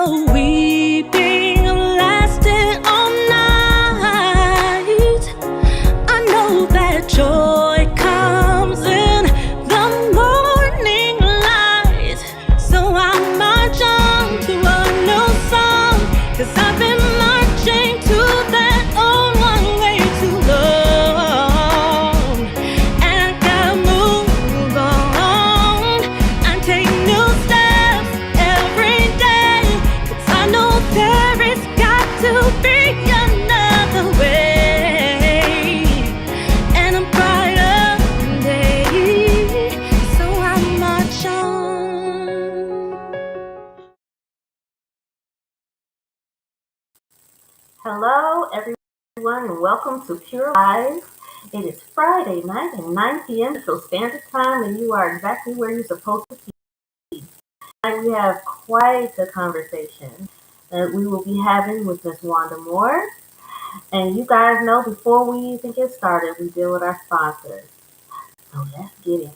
Weeping lasted all night. I know that joy comes in the morning light. So I march on to a new song, 'cause I've been marching to that old one way too long. And I gotta move on and take new steps every day, 'cause I know there has got to be another way and a brighter day. So I march on. Hello, everyone, and welcome to Pure Live. It is Friday night at 9 p.m. Central Standard Time, and you are exactly where you're supposed to be. Tonight we have quite a conversation that we will be having with Miss Wanda Moore. And you guys know before we even get started, we deal with our sponsors. So let's get it.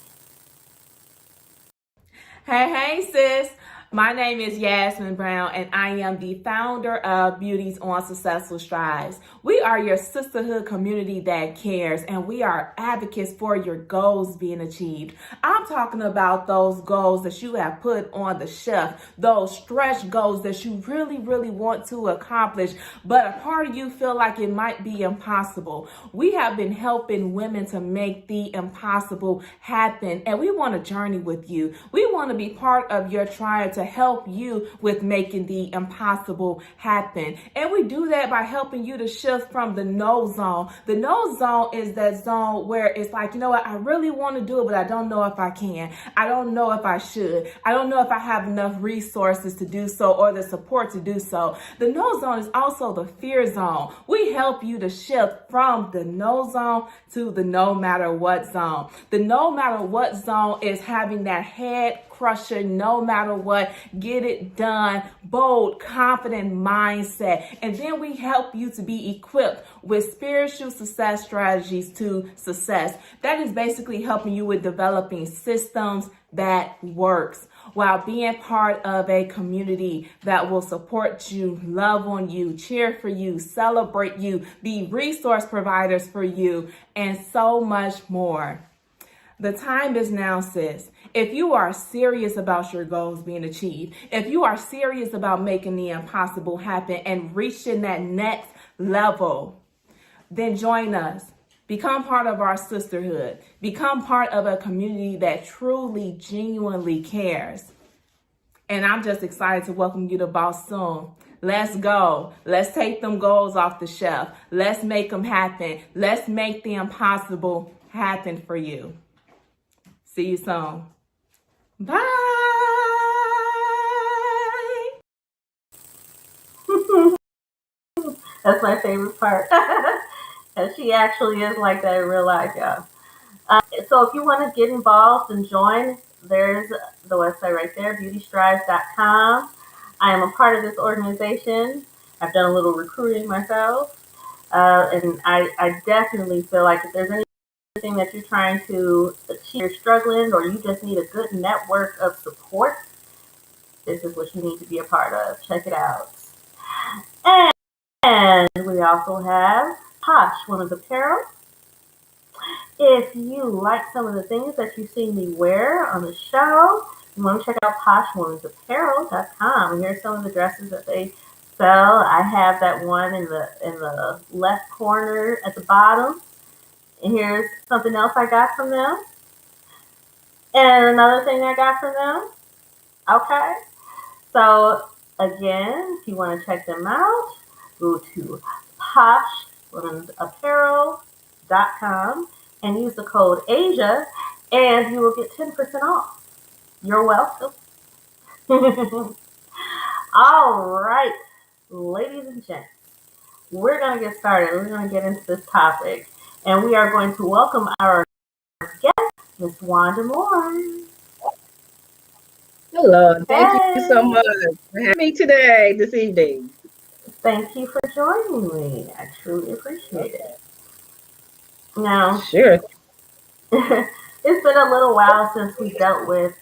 Hey, sis. My name is Yasmin Brown, and I am the founder of Beauties on Successful Strides. We are your sisterhood community that cares, and we are advocates for your goals being achieved. I'm talking about those goals that you have put on the shelf, those stretch goals that you really, really want to accomplish, but a part of you feel like it might be impossible. We have been helping women to make the impossible happen, and we want to journey with you. We want to be part of your tribe to help you with making the impossible happen. And we do that by helping you to shift from the no zone. The no zone is that zone where it's like, you know what, I really want to do it, but I don't know if I can. I don't know if I should. I don't know if I have enough resources to do so or the support to do so. The no zone is also the fear zone. We help you to shift from the no zone to the no matter what zone. The no matter what zone is having that head crusher, no matter what, get it done, bold, confident mindset. And then we help you to be equipped with spiritual success strategies to success. That is basically helping you with developing systems that works while being part of a community that will support you, love on you, cheer for you, celebrate you, be resource providers for you, and so much more. The time is now, sis. If you are serious about your goals being achieved, if you are serious about making the impossible happen and reaching that next level, then join us. Become part of our sisterhood. Become part of a community that truly, genuinely cares. And I'm just excited to welcome you to Boss soon. Let's go. Let's take them goals off the shelf. Let's make them happen. Let's make the impossible happen for you. See you soon. Bye. That's my favorite part. And she actually is like that in real life, y'all. So if you want to get involved and join, there's the website right there, beautystrides.com. I am a part of this organization. I've done a little recruiting myself. And I definitely feel like if there's anything that you're trying to achieve, you're struggling, or you just need a good network of support, this is what you need to be a part of. Check it out. And we also have Posh Women's Apparel. If you like some of the things that you see me wear on the show, you want to check out poshwomensapparel.com. And here's some of the dresses that they sell. I have that one in the left corner at the bottom. And here's something else I got from them. And another thing I got from them. Okay. So again, if you want to check them out, go to poshwomensapparel.com and use the code Asia, and you will get 10% off. You're welcome. All right, ladies and gents, we're going to get started. We're going to get into this topic, and we are going to welcome our guest, Miss Wanda Moore. Hello, thank you so much for having me today, this evening. Thank you for joining me. I truly appreciate it. Now, Sure. it's been a little while since we dealt with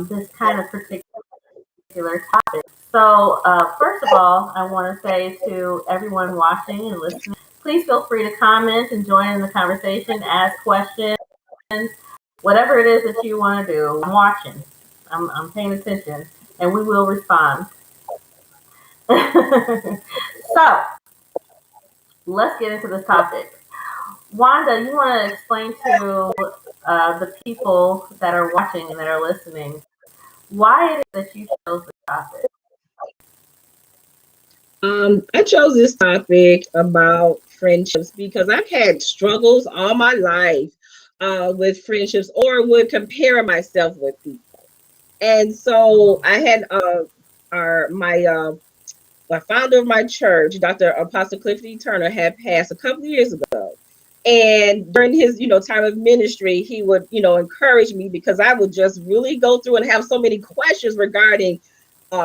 this kind of particular topic. So, first of all, I want to say to everyone watching and listening, please feel free to comment and join in the conversation, ask questions, whatever it is that you want to do. I'm watching, I'm paying attention, and we will respond. So, let's get into this topic. Wanda, you want to explain to the people that are watching and that are listening why it is that you chose this topic? I chose this topic about friendships because I've had struggles all my life with friendships or with comparing myself with people. And so I had our my founder of my church, Dr. Apostle Clifford Turner, had passed a couple of years ago. And during his, time of ministry, he would, encourage me because I would just really go through and have so many questions regarding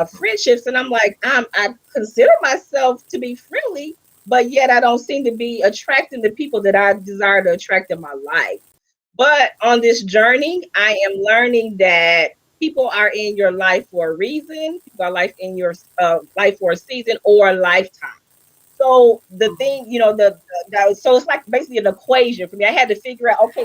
friendships. And I'm like, I consider myself to be friendly, but yet I don't seem to be attracting the people that I desire to attract in my life. But on this journey, I am learning that people are in your life for a reason. People are life in your life for a season or a lifetime. So the thing, so it's like basically an equation for me. I had to figure out, okay,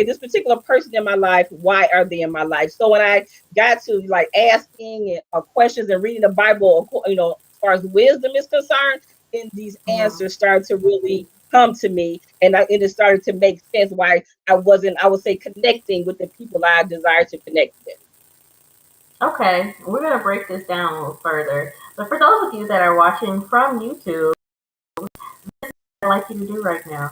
this particular person in my life, why are they in my life? So when I got to like asking questions and reading the Bible, as far as wisdom is concerned, then these Mhm. answers started to really come to me, and it started to make sense why I wasn't, I would say, connecting with the people I desire to connect with. Okay, we're going to break this down a little further. But for those of you that are watching from YouTube, I'd like you to do right now.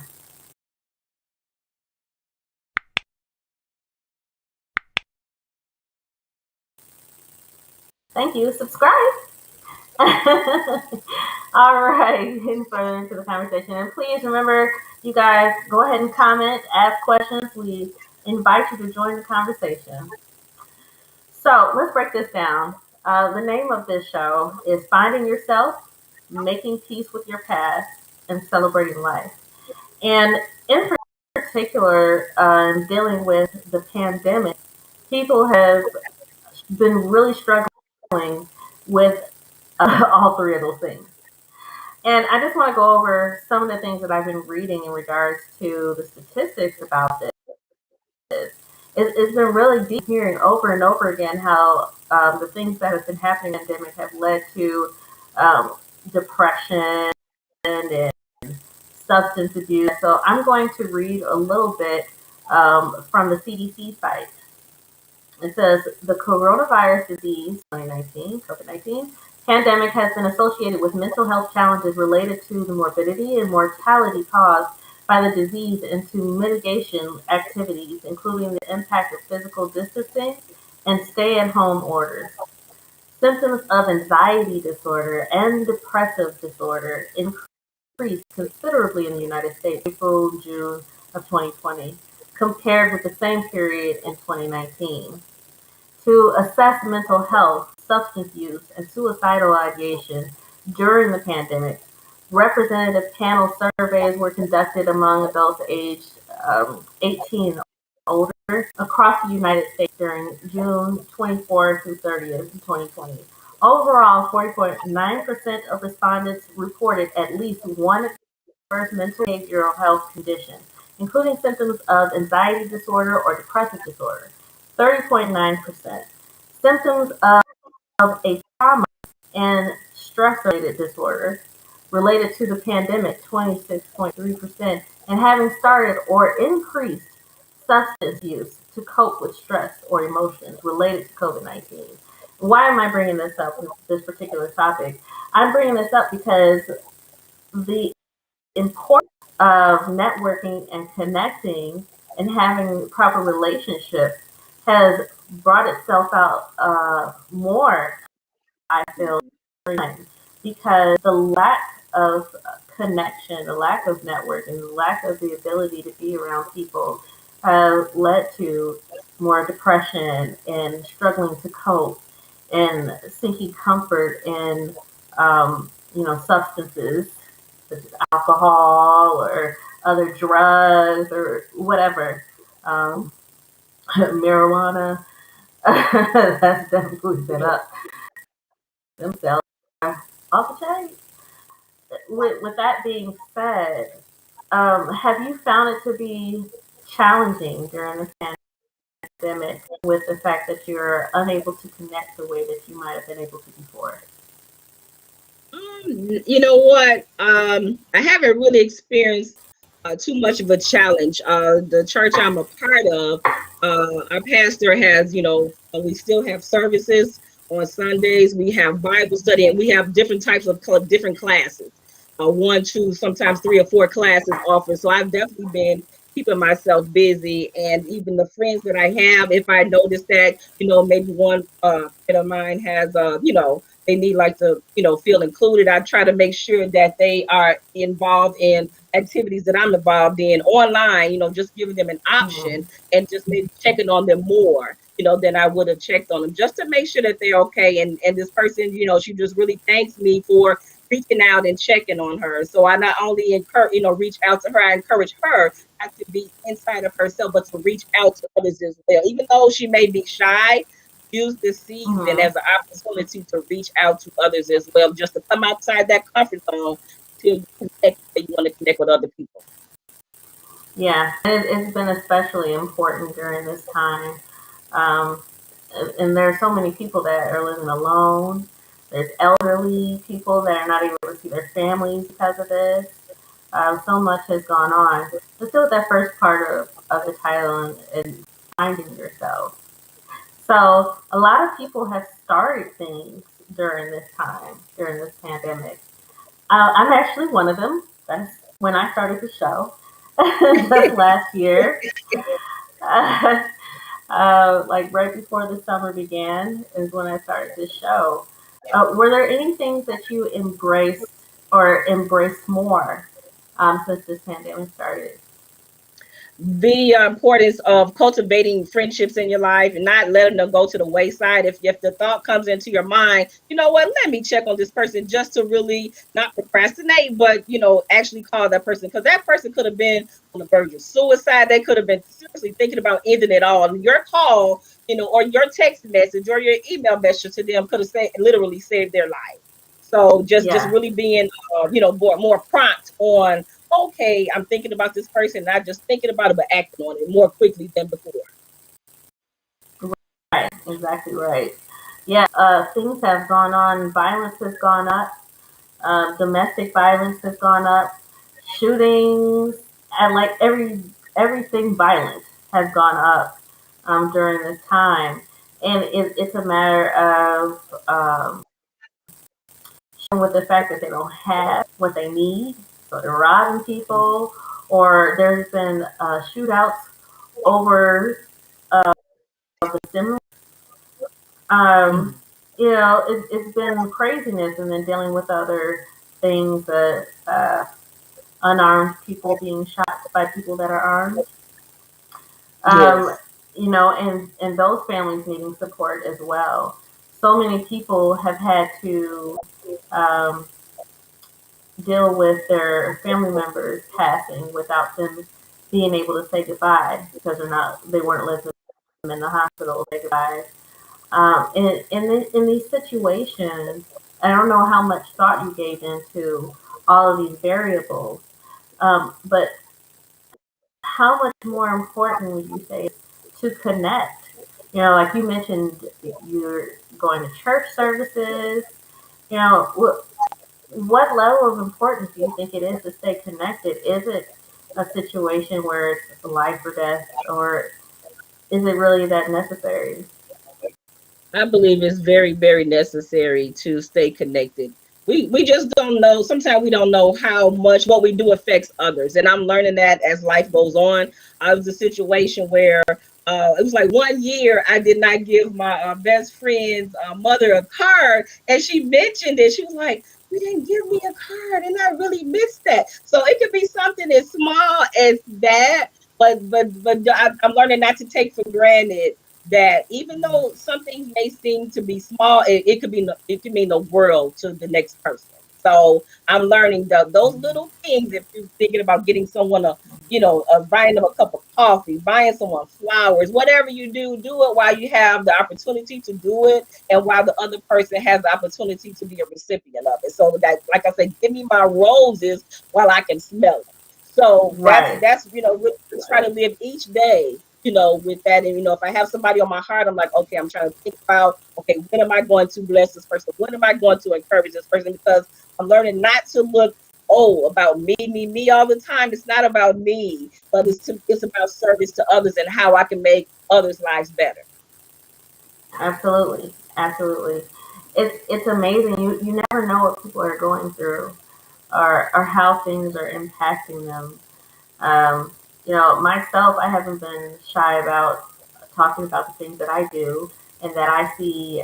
Thank you. Subscribe. All right, getting further into the conversation. And please remember, you guys, go ahead and comment, ask questions. We invite you to join the conversation. So let's break this down. The name of this show is Finding Yourself, Making Peace with Your Past, and Celebrating Life. And in particular, dealing with the pandemic, people have been really struggling with all three of those things. And I just want to go over some of the things that I've been reading in regards to the statistics about this. It's been really deep hearing over and over again how the things that have been happening in the pandemic have led to um, depression and substance abuse. So I'm going to read a little bit from the CDC site. It says the coronavirus disease 2019, COVID-19 pandemic has been associated with mental health challenges related to the morbidity and mortality caused by the disease and to mitigation activities, including the impact of physical distancing and stay-at-home orders. Symptoms of anxiety disorder and depressive disorder increased considerably in the United States April, June of 2020, compared with the same period in 2019. To assess mental health, substance use, and suicidal ideation during the pandemic, representative panel surveys were conducted among adults aged 18 and older across the United States during June 24 through 30th, 2020. Overall, 40.9% of respondents reported at least one adverse mental behavioral health condition, including symptoms of anxiety disorder or depressive disorder. 30.9%. Symptoms of a trauma and stress-related disorder related to the pandemic, 26.3%, and having started or increased substance use to cope with stress or emotions related to COVID-19. Why am I bringing this up, this particular topic? I'm bringing this up because the importance of networking and connecting and having proper relationships has brought itself out more, I feel, because the lack of connection, the lack of networking, the lack of the ability to be around people have led to more depression and struggling to cope and seeking comfort in, substances such as alcohol or other drugs or whatever. Um, Marijuana, that's definitely been up. themselves off the chain. With that being said, have you found it to be challenging during this pandemic with the fact that you're unable to connect the way that you might have been able to before? You know what? I haven't really experienced too much of a challenge. The church I'm a part of, our pastor has, we still have services on Sundays. We have Bible study, and we have different types of different classes. One, two, sometimes three or four classes offered. So I've definitely been keeping myself busy, and even the friends that I have, if I notice that, maybe one friend of mine has, they need like to feel included, I try to make sure that they are involved in activities that I'm involved in online, just giving them an Mm-hmm. option and just maybe checking on them more than I would have checked on them, just to make sure that they're okay. And this person, she just really thanks me for reaching out and checking on her. So I not only encourage, reach out to her, I encourage her not to be inside of herself, but to reach out to others as well, even though she may be shy. Use this season Mm-hmm. as an opportunity to reach out to others as well, just to come outside that comfort zone till you connect where you want to connect with other people. Yeah, it's been especially important during this time. Um, and there are so many people that are living alone. There's elderly people that are not able to see their families because of this. So much has gone on. Let's go with that first part of the title and finding yourself. So a lot of people have started things during this time, during this pandemic. I'm actually one of them. That's when I started the show just last year. Uh, like right before the summer began is when I started this show. Were there any things that you embraced or embraced more since this pandemic started? The importance of cultivating friendships in your life and not letting them go to the wayside. If the thought comes into your mind, you know what, let me check on this person, just to really not procrastinate, but actually call that person, because that person could have been on the verge of suicide. They could have been seriously thinking about ending it all. And your call, or your text message or your email message to them could have literally saved their life. So just Yeah, really being more prompt on, okay, I'm thinking about this person, not just thinking about it, but acting on it more quickly than before. right, exactly right. Yeah, things have gone on. Violence has gone up. Domestic violence has gone up. Shootings and like everything violent has gone up during this time, and it's a matter of with the fact that they don't have what they need, so they're robbing people, or there's been shootouts over the stimulus. Um, Mhm. it's been craziness, and then dealing with other things that unarmed people being shot by people that are armed. Um, Yes, and those families needing support as well. So many people have had to um, deal with their family members passing without them being able to say goodbye because they weren't living in the hospital to say goodbye. In these situations, I don't know how much thought you gave into all of these variables, but how much more important would you say to connect? Like you mentioned, you're going to church services. What level of importance do you think it is to stay connected? Is it a situation where it's life or death, or is it really that necessary? I believe it's very, very necessary to stay connected. We just don't know. Sometimes we don't know how much what we do affects others, and I'm learning that as life goes on. I was in a situation where it was like 1 year I did not give my best friend's mother a card, and she mentioned it. She was like, "You didn't give me a card," and I really missed that. So it could be something as small as that, but I'm learning not to take for granted that even though some things may seem to be small, it could mean the world to the next person. So I'm learning those little things. If you're thinking about getting someone buying them a cup of coffee, buying someone flowers, whatever you do, do it while you have the opportunity to do it, and while the other person has the opportunity to be a recipient of it. So that, like I said, give me my roses while I can smell them. So Right. that's we try to live each day, with that. And if I have somebody on my heart, I'm like, okay, I'm trying to think about, okay, when am I going to bless this person? When am I going to encourage this person? Because I'm learning not to look, about me all the time. It's not about me, but it's about service to others and how I can make others' lives better. Absolutely. Absolutely. It's amazing. You never know what people are going through, or how things are impacting them. Um, myself, I haven't been shy about talking about the things that I do and that I see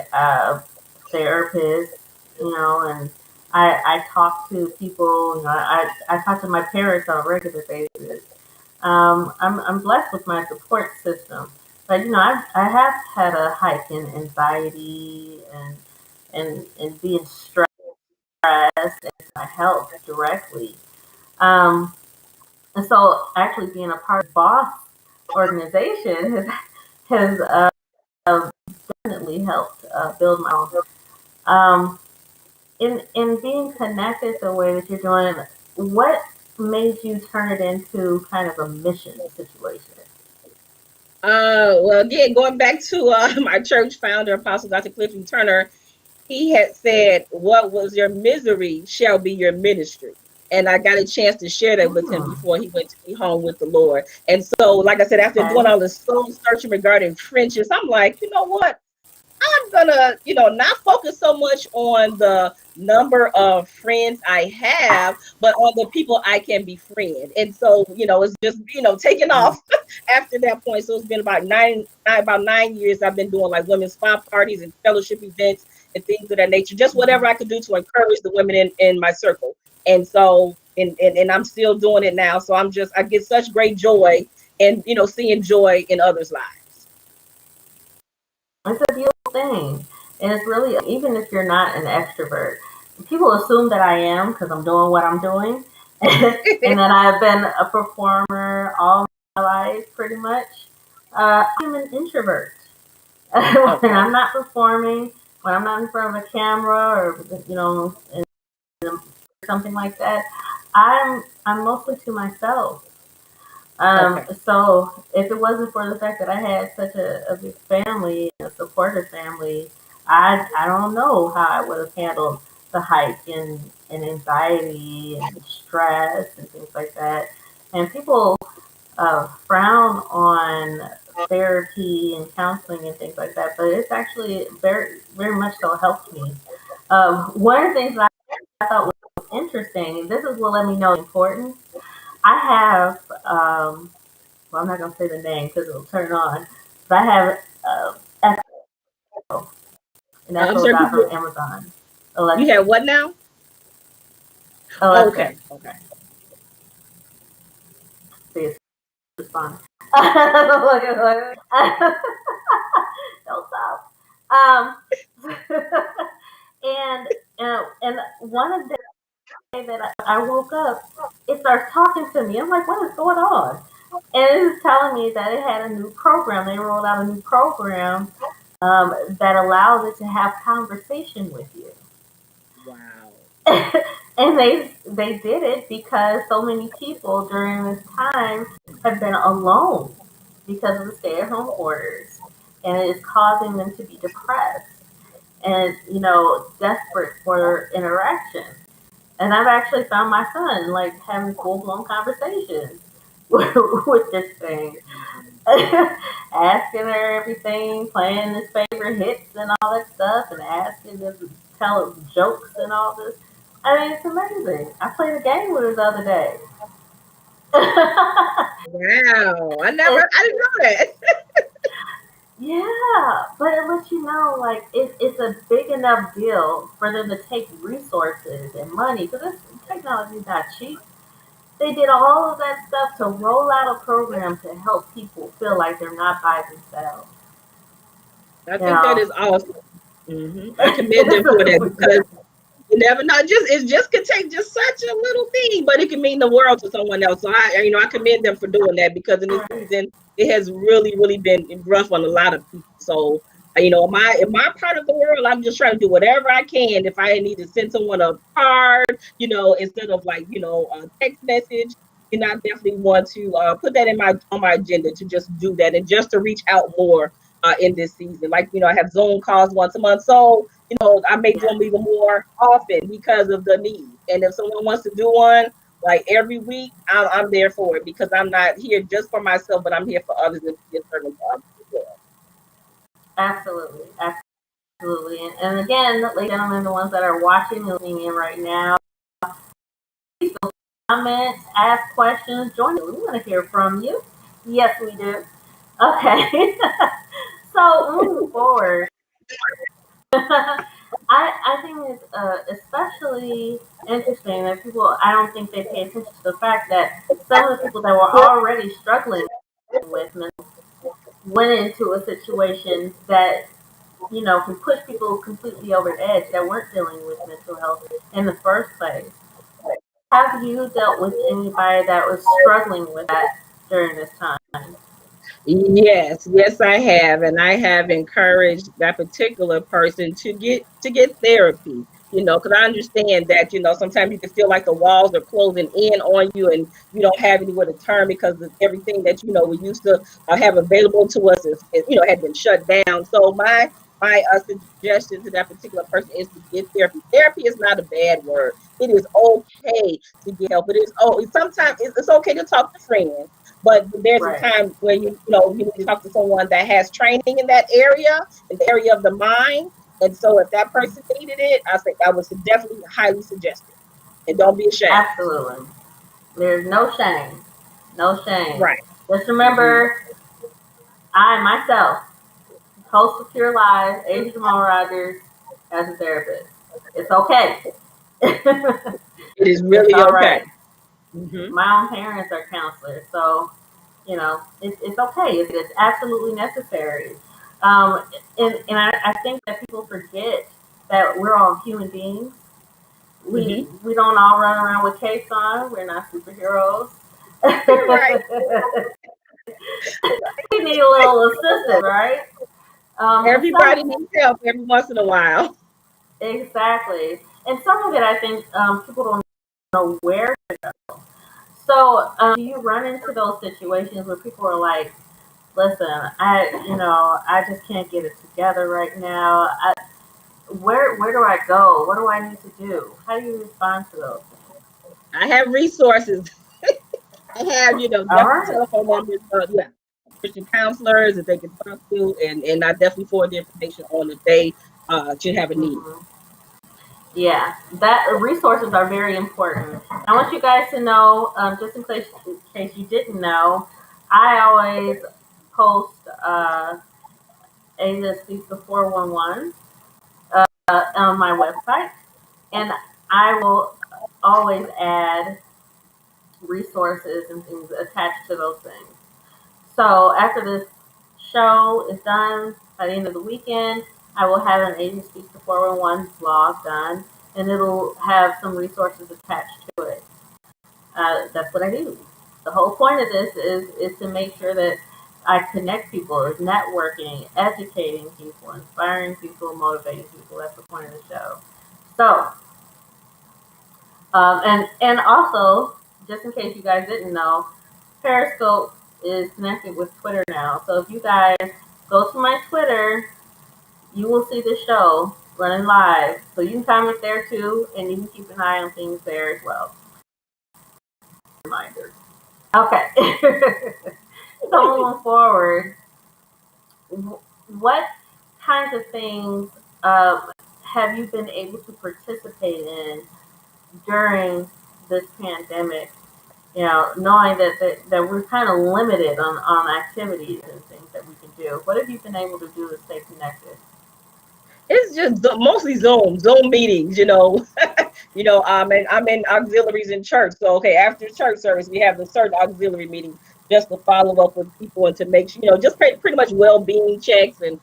therapists, and I talk to people, I talk to my parents on a regular basis. I'm blessed with my support system, but I have had a hike in anxiety and being stressed and my health directly. Um, and so actually being a part of boss organization has definitely helped build my own. Um, in being connected the way that you're doing, what made you turn it into kind of a mission situation? Well, again, going back to my church founder, Apostle Dr. Clifton Turner, he had said, "What was your misery shall be your ministry." And I got a chance to share that with him Hmm. before he went to be home with the Lord. And so, like I said, after doing Okay. all this soul searching regarding friendships, I'm like, you know what? I'm gonna, not focus so much on the number of friends I have, but on the people I can befriend. And so, it's just, taking Mm. off after that point. So it's been about 9 years I've been doing like women's spa parties and fellowship events and things of that nature. Just whatever I could do to encourage the women in my circle. And so, and I'm still doing it now. So I get such great joy and seeing joy in others' lives. It's a beautiful thing. And it's really, even if you're not an extrovert, people assume that I am because I'm doing what I'm doing. And that I've been a performer all my life, pretty much. I'm an introvert. When Okay. I'm not performing, when I'm not in front of a camera or, and something like that, I'm mostly to myself. Okay. So if it wasn't for the fact that I had such a big family, a supportive family, I don't know how I would have handled the hike and anxiety and stress and things like that. And people frown on therapy and counseling and things like that, but it's actually very very much so helped me. One of the things that I thought was interesting, and this is what let me know important. I have well, I'm not gonna say the name because it'll turn on. But I have Echo, and I'm Echo sure got people. from Amazon. You have Alexa, what now? Alexa. Okay. See, it's responding. Look at don't stop. Um, and and one of the day that I woke up, it starts talking to me. I'm like, what is going on? And it is telling me that it had a new program. They rolled out a new program that allows it to have conversation with you. Wow. And they did it because so many people during this time have been alone because of the stay-at-home orders, and it is causing them to be depressed and desperate for interaction. And I've actually found my son like having full-blown conversations with this thing. Asking her everything, playing his favorite hits and all that stuff, and asking him to tell him jokes and all this. I mean, it's amazing. I played a game with her the other day. Wow. And, I didn't know that. yeah, but it lets you know, like, it's a big enough deal for them to take resources and money, because this technology is not cheap. They did all of that stuff to roll out a program to help people feel like they're not by themselves. I You think that know, is awesome. I commend them for that because You never know. It just could take just such a little thing, but it can mean the world to someone else. So I commend them for doing that because in this season it has really, really been rough on a lot of people. So in my part of the world, I'm just trying to do whatever I can. If I need to send someone a card, instead of like a text message, and I definitely want to put that in my on my agenda to just do that and just to reach out more in this season. Like I have Zoom calls once a month, so I may do Yeah, them even more often because of the need. And if someone wants to do one like every week, I'm there for it because I'm not here just for myself, but I'm here for others and be a servant to others as well. absolutely, absolutely. And again, ladies and gentlemen, the ones that are watching and listening in right now, comment, ask questions, join us. We want to hear from you. Yes, we do. Okay. So moving forward, I think it's especially interesting that people, I don't think they pay attention to the fact that some of the people that were already struggling with mental went into a situation that, can push people completely over the edge that weren't dealing with mental health in the first place. Have you dealt with anybody that was struggling with that during this time? Yes, I have, and I have encouraged that particular person to get therapy. Because I understand that sometimes you can feel like the walls are closing in on you, and you don't have anywhere to turn because of everything that we used to have available to us had been shut down. So my suggestion to that particular person is to get therapy. Therapy is not a bad word. It is okay to get help. It is sometimes it's okay to talk to friends, but there's a Right. time when you need to talk to someone that has training in the area of the mind. And so if that person needed it, I think I would definitely highly suggest it. And don't be ashamed. Absolutely. There's no shame. No shame. Right. Just Hmm. remember, I myself, host of Pure Lives, Asia Jamal Rogers, as a therapist. It's okay. It is It's really all okay. right. Hmm. My own parents are counselors, so it's okay. It's absolutely necessary. And I think that people forget that we're all human beings. We Hmm. we don't all run around with capes on. We're not superheroes. Right. We need a little assistance, right? And some Everybody needs help every once in a while. exactly, and some of it I think people don't know where. So do you run into those situations where people are like, "Listen, I just can't get it together right now. Where do I go? What do I need to do?" How do you respond to those things? I have resources. I have, All definitely right. telephone numbers, yeah, Christian counselors that they can talk to, and I definitely forward the information on if they should have a need. Mhm. Yeah, that resources are very important. I want you guys to know, just in case you didn't know, I always post Asia Speaks to 411 on my website, and I will always add resources and things attached to those things. So after this show is done, by the end of the weekend, I will have an Asian Speaks to 411 blog done, and it'll have some resources attached to it. That's what I do. The whole point of this is to make sure that I connect people, is networking, educating people, inspiring people, motivating people. That's the point of the show. So, and also, just in case you guys didn't know, Periscope is connected with Twitter now. So if you guys go to my Twitter, you will see the show running live. So you can comment there too, and you can keep an eye on things there as well. Reminder. Okay. So moving forward, what kinds of things have you been able to participate in during this pandemic? Knowing that we're kind of limited on activities and things that we can do. What have you been able to do to stay connected? It's just mostly Zoom meetings, and I'm in auxiliaries in church. So okay, after church service, we have the certain auxiliary meeting just to follow up with people and to make sure, just pretty much well-being checks and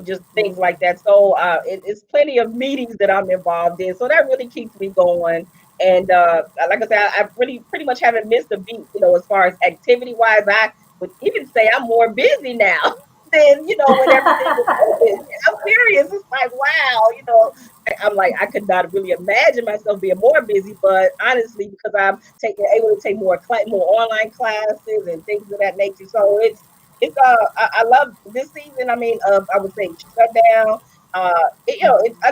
just things like that. So it's plenty of meetings that I'm involved in. So that really keeps me going. And like I said, I really pretty much haven't missed a beat, as far as activity wise. I would even say I'm more busy now than, when everything was open. I'm serious. It's like, wow, I'm like, I could not really imagine myself being more busy, but honestly, because I'm able to take more online classes and things of that nature. So I love this season. I mean, I would say shut down. I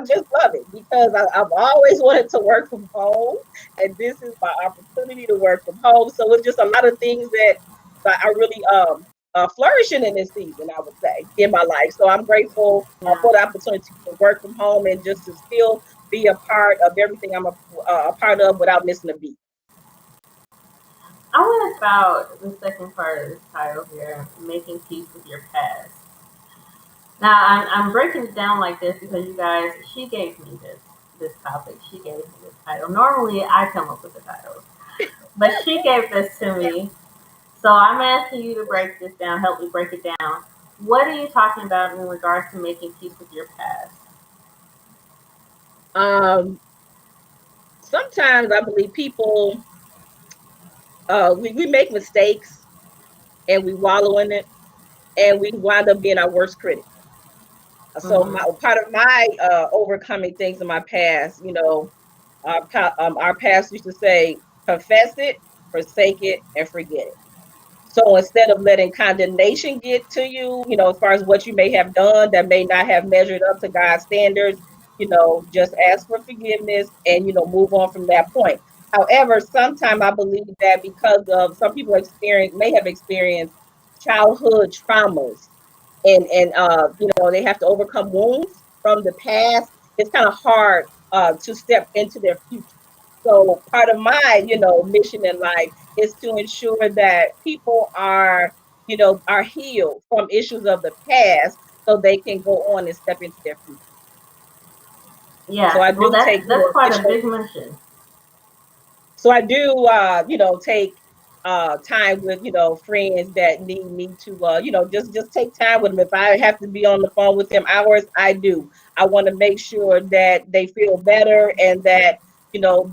just love it because I've always wanted to work from home, and this is my opportunity to work from home. So it's just a lot of things that are really flourishing in this season, I would say, in my life. So I'm grateful Yeah. for the opportunity to work from home and just to still be a part of everything I'm a part of without missing a beat. I want to about the second part of this title here, making peace with your past. Now, I'm breaking it down like this because you guys, she gave me this topic. She gave me this title. Normally, I come up with the titles, but she gave this to me. So I'm asking you to break this down. Help me break it down. What are you talking about in regards to making peace with your past? Um, Sometimes I believe people we make mistakes and we wallow in it and we wind up being our worst critic. So Mm-hmm. part of my overcoming things in my past, our past used to say, confess it, forsake it, and forget it. So instead of letting condemnation get to you, as far as what you may have done that may not have measured up to God's standards, just ask for forgiveness and, move on from that point. However, sometimes I believe that because of some people may have experienced childhood traumas and they have to overcome wounds from the past, it's kind of hard to step into their future. So part of my mission in life is to ensure that people are healed from issues of the past so they can go on and step into their future. So Yeah. I Well, do that's take that's quite a official big mission. So I do, take time with friends that need me to, just take time with them. If I have to be on the phone with them hours, I do. I want to make sure that they feel better and that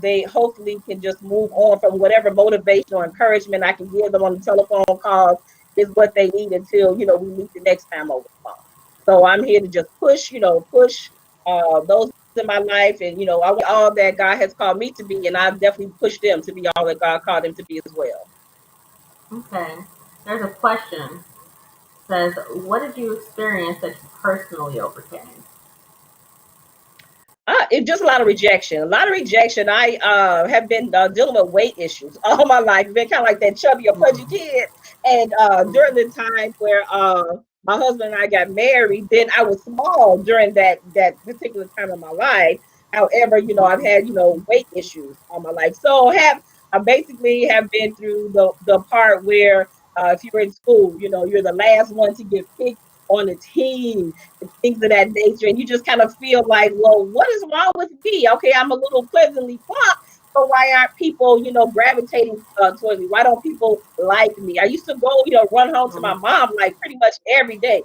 they hopefully can just move on from whatever motivation or encouragement I can give them on the telephone calls is what they need until we meet the next time over the phone. So I'm here to just push those in my life, and I want all that God has called me to be, and I've definitely pushed them to be all that God called them to be as well. Okay. There's a question. Says, what did you experience that you personally overcame? It's just a lot of rejection. A lot of rejection. I have been dealing with weight issues all my life. Been kind of like that chubby or pudgy Mm-hmm. kid. And during the time where my husband and I got married, then I was small during that particular time of my life. However, I've Mm-hmm. had weight issues all my life. So I basically have been through the part where if you're in school, you're the last one to get picked on a team and things of that nature. And you just kind of feel like, well, what is wrong with me? Okay, I'm a little pleasantly plump, but why aren't people, gravitating towards me? Why don't people like me? I used to go, run home to my mom like pretty much every day.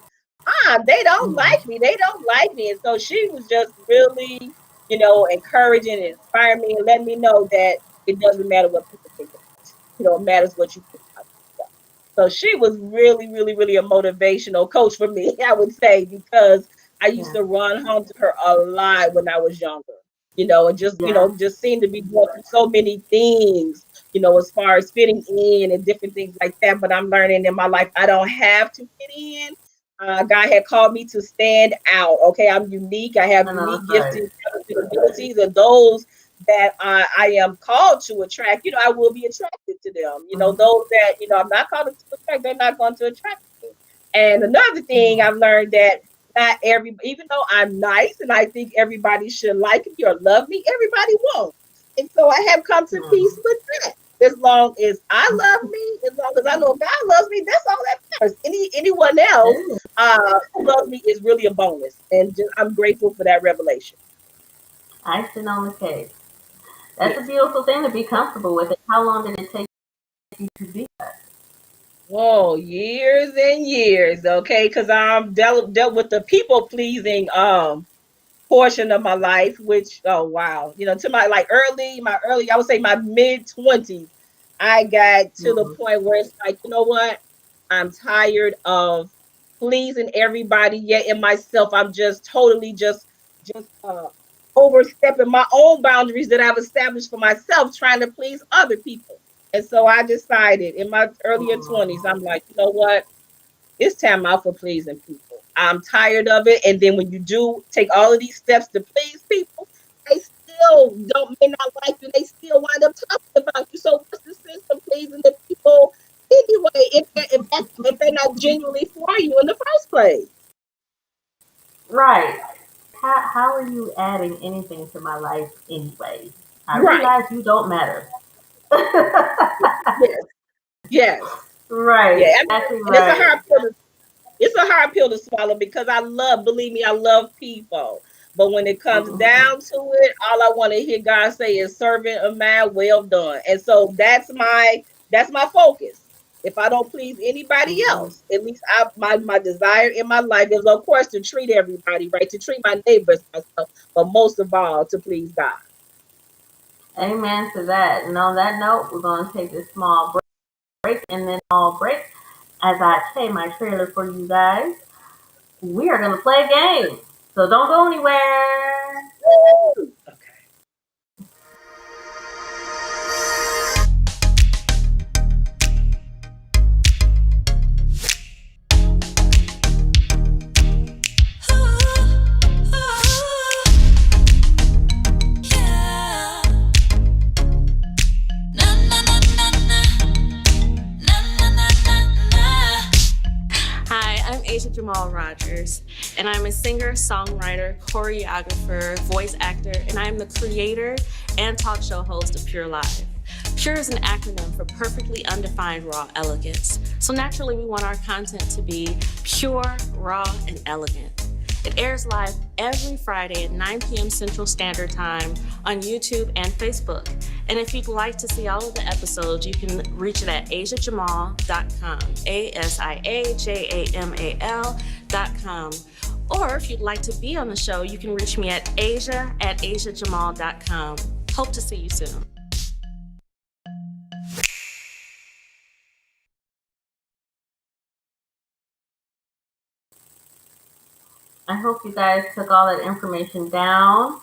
They don't Mm-hmm. like me. They don't like me. And so she was just really, encouraging and inspiring me and letting me know that it doesn't matter what people think about you. It matters what you think about yourself. So she was really, really, really a motivational coach for me, I would say, because I used Yeah. to run home to her a lot when I was younger, and Yeah. just seemed to be going through so many things, as far as fitting in and different things like that. But I'm learning in my life, I don't have to fit in. God had called me to stand out. Okay, I'm unique. I have I know unique that's right. giftings and abilities, and those that I am called to attract, I will be attracted to them. Mm-hmm. Those that, I'm not called to attract, they're not going to attract me. And another thing I've learned that not even though I'm nice and I think everybody should like me or love me, everybody won't. And so I have come to peace Mm-hmm. with that. As long as I love me, as long as I know God loves me, that's all that matters. Anyone It else is. who loves me is really a bonus, and I'm grateful for that revelation. Icing on the cake. That's a Yes. beautiful thing to be comfortable with it. How long did it take you to do that? Oh, years and years, okay, because I'm dealt with the people pleasing portion of my life, which oh wow, to my early, I would say my mid 20s, I got to the Mhm. point where it's like, you know what? I'm tired of pleasing everybody, yet in myself, I'm just totally just overstepping my own boundaries that I've established for myself, trying to please other people. And so I decided in my earlier 20s, I'm like, you know what? It's time out for pleasing people. I'm tired of it. And then when you do take all of these steps to please people, they still may not like you. They still wind up talking about you. So what's the sense of pleasing the people anyway if they're not genuinely for you in the first place? Right. How are you adding anything to my life anyway? I Right. realize you don't matter. Yes. Yes. Right. Yeah. I mean, Exactly and right. it's a hard pill to swallow because believe me, I love people. But when it comes Mhm. down to it, all I want to hear God say is servant of mine, well done. And so that's my focus. If I don't please anybody Mhm. else, at least my desire in my life is of course to treat everybody right, to treat my neighbors myself, but most of all to please God. Amen to that. And on that note, we're going to take this small break and then all break as I play my trailer for you guys. We are going to play a game. So don't go anywhere. Woo! Hi, I'm Asia Jamal Rogers, and I'm a singer, songwriter, choreographer, voice actor, and I'm the creator and talk show host of Pure Live. Pure is an acronym for perfectly undefined raw elegance. So naturally, we want our content to be pure, raw, and elegant. It airs live every Friday at 9 p.m. Central Standard Time on YouTube and Facebook. And if you'd like to see all of the episodes, you can reach it at asiajamal.com, ASIAJAMAL.com. Or if you'd like to be on the show, you can reach me at asia@asiajamal.com. Hope to see you soon. I hope you guys took all that information down.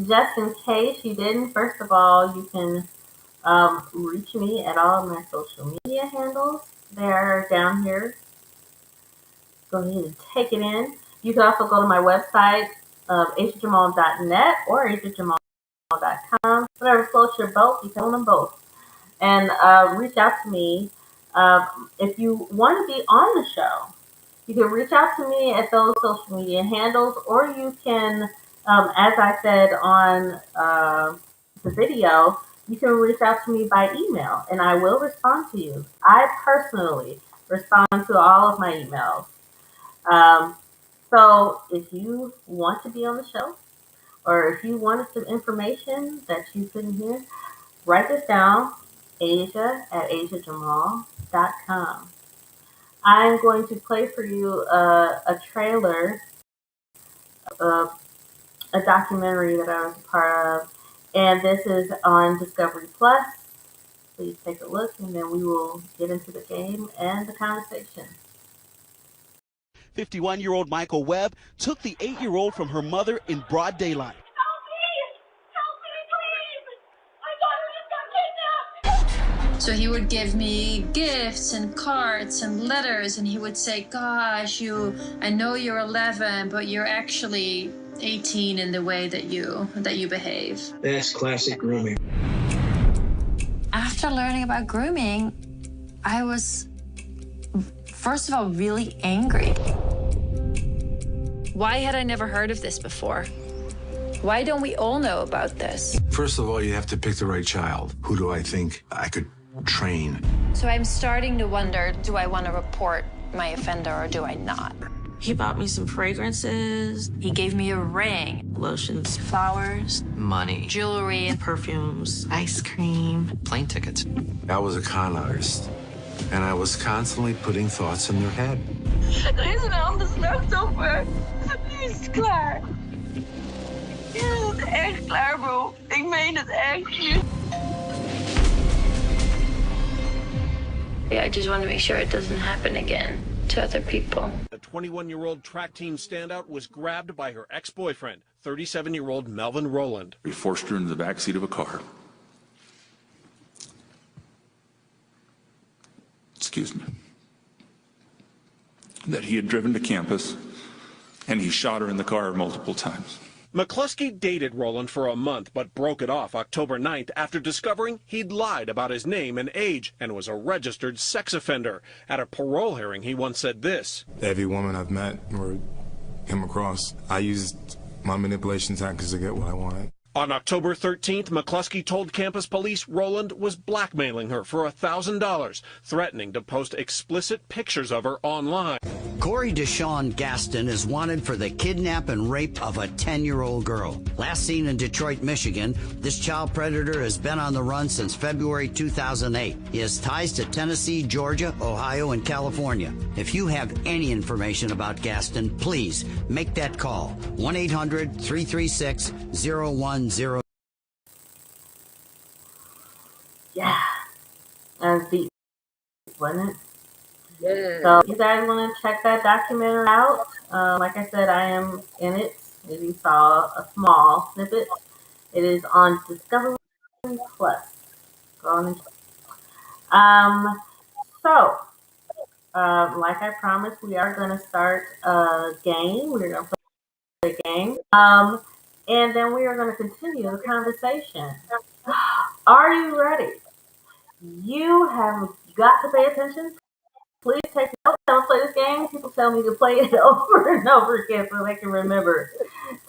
Just in case you didn't, first of all, you can reach me at all of my social media handles. They're down here. Go ahead and take it in. You can also go to my website, asiajamal.net or asiajamal.com. Whatever floats your boat, you can own them both. And reach out to me if you want to be on the show. You can reach out to me at those social media handles, or you can, as I said on the video, you can reach out to me by email, and I will respond to you. I personally respond to all of my emails. Um, so if you want to be on the show, or if you wanted some information that you couldn't hear, write this down, asia@asiajamal.com. I'm going to play for you a trailer of a documentary that I was a part of, and this is on Discovery Plus. Please take a look, and then we will get into the game and the conversation. 51-year-old Michael Webb took the 8-year-old from her mother in broad daylight. So he would give me gifts and cards and letters, and he would say, "Gosh, I know you're 11, but you're actually 18 in the way that you behave." That's classic grooming. After learning about grooming, I was, first of all, really angry. Why had I never heard of this before? Why don't we all know about this? First of all, you have to pick the right child. Who do I think I could train? So I'm starting to wonder, do I want to report my offender or do I not? He bought me some fragrances, He gave me a ring, lotions, flowers, Money, jewelry, perfumes, ice cream. plane tickets. I was a con artist. And I was constantly putting thoughts in their head. Er is een ander slachtoffer. Nu is het klaar. Nu is het echt klaar, bro. Ik meen het echt. I just want to make sure it doesn't happen again to other people. A 21-year-old track team standout was grabbed by her ex-boyfriend, 37-year-old Melvin Rowland. He forced her into the back seat of a car. Excuse me. That he had driven to campus, and he shot her in the car multiple times. McCluskey dated Rowland for a month, but broke it off October 9th after discovering he'd lied about his name and age and was a registered sex offender. At a parole hearing, he once said this. Every woman I've met or come across, I used my manipulation tactics to get what I wanted. On October 13th, McCluskey told campus police Rowland was blackmailing her for $1,000, threatening to post explicit pictures of her online. Corey Deshawn Gaston is wanted for the kidnap and rape of a 10-year-old girl. Last seen in Detroit, Michigan, this child predator has been on the run since February 2008. He has ties to Tennessee, Georgia, Ohio, and California. If you have any information about Gaston, please make that call. 1-800-336-0100. Yeah. That's deep, wasn't it? Yeah. So if you guys want to check that documentary out, like I said, I am in it. If you saw a small snippet, it is on Discovery Plus. Go on and check. So, like I promised, we are going to start a game. We're going to play a game. And then we are going to continue the conversation. Are you ready? You have got to pay attention. Please take notes. Don't play this game. People tell me to play it over and over again so they can remember.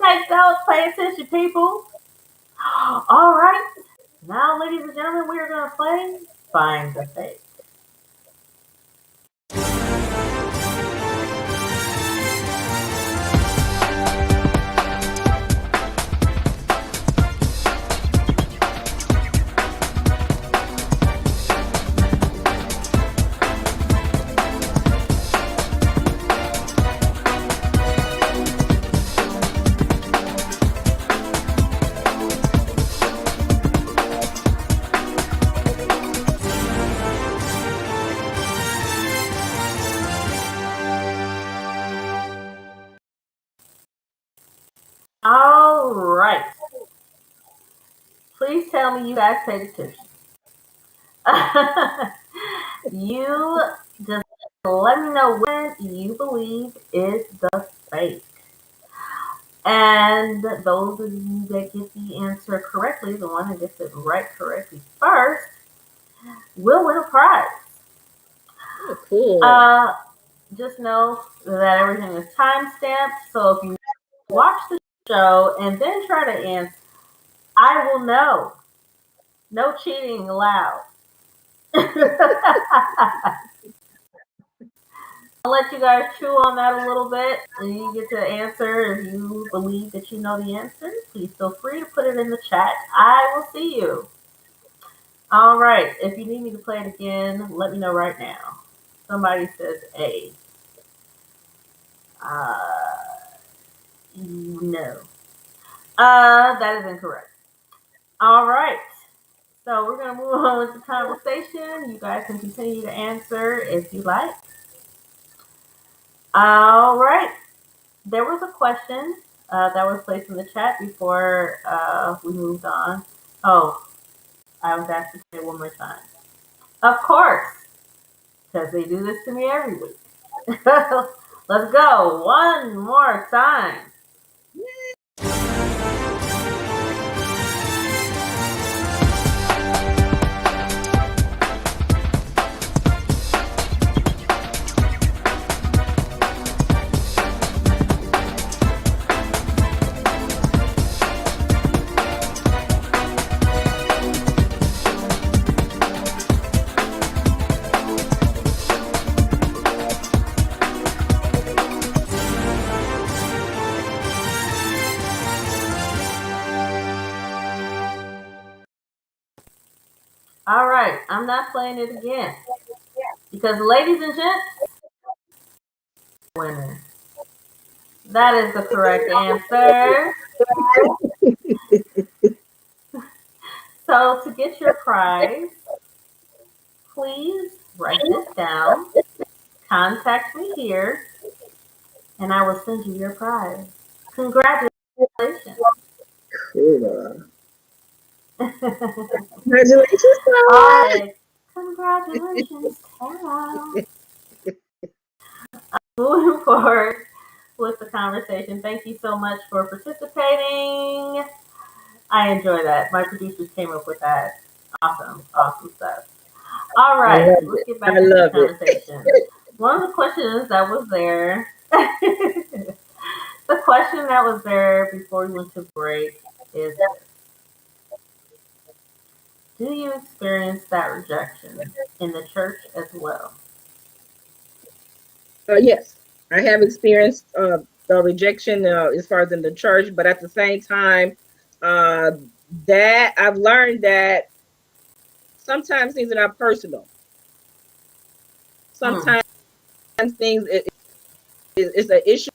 Take notes. Pay attention, people. All right. Now, ladies and gentlemen, we are going to play Find the Fake. All right. Please tell me you guys paid attention. You just let me know when you believe is the fake. And those of you that get the answer correctly, the one that gets it right correctly first, will win a prize. Oh, cool. Just know that everything is time stamped. So if you watch the show and then try to answer, I will know. No cheating allowed. I'll let you guys chew on that a little bit and you get to answer. If you believe that you know the answer, please feel free to put it in the chat. I will see you. All right. If you need me to play it again, let me know right now. Somebody says A. No. That is incorrect. All right. So we're going to move on with the conversation. You guys can continue to answer if you like. All right. There was a question that was placed in the chat before we moved on. Oh, I was asked to say it one more time. Of course, because they do this to me every week. Let's go one more time. All right, I'm not playing it again. Because, ladies and gents, winner. That is the correct answer. So, to get your prize, please write this down. Contact me here, and I will send you your prize. Congratulations. Cool. Congratulations, All Tara. right. Congratulations, Tara. Moving forward with the conversation, thank you so much for participating. I enjoy that. My producers came up with that. Awesome, awesome stuff. All I right, love let's it. get I back into the love it. conversation. One of the questions that was there, the question that was there before we went to break is this: do you experience that rejection in the church as well? Yes, I have experienced the rejection as far as in the church, but at the same time, uh, that I've learned that sometimes things are not personal. Hmm. Sometimes things it's an issue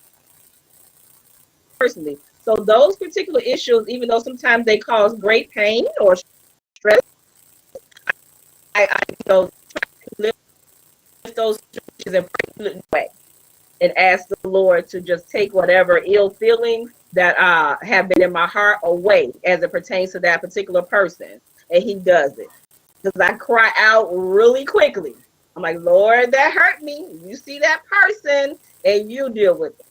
personally. So those particular issues, even though sometimes they cause great pain or stress, I lift those situations in a way and ask the Lord to just take whatever ill feelings that have been in my heart away as it pertains to that particular person. And He does it. Because I cry out really quickly. I'm like, Lord, that hurt me. You see that person and you deal with it.